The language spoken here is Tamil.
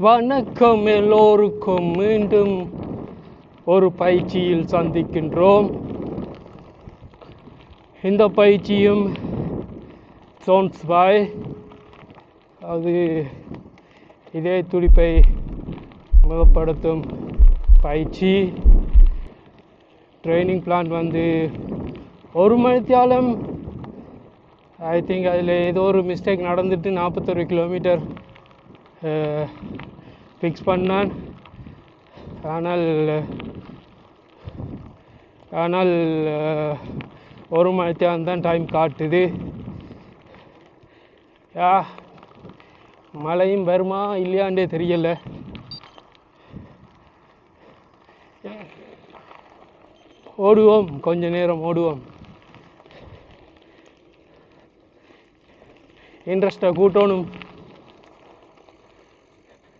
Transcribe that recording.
வணக்கம் எல்லோருக்கும், மீண்டும் ஒரு பயிற்சியில் சந்திக்கின்றோம். இந்த பயிற்சியும் சோன்ஸ் பாய் அது இதே துடிப்பை மிகப்படுத்தும் பயிற்சி. ட்ரைனிங் பிளான் வந்து 1 மணித்தியாலம். ஐ திங்க் அதில் ஏதோ ஒரு மிஸ்டேக் நடந்துட்டு 41 கிலோமீட்டர் ஃபிக்ஸ் பண்ணான். ஆனால் 1 மணித்தியாலம் தான் டைம் காட்டுது. மழையும் வருமா இல்லையாண்டே தெரியல. ஓடுவோம், கொஞ்ச நேரம் ஓடுவோம். இன்ட்ரெஸ்டாக கூட்டணும்.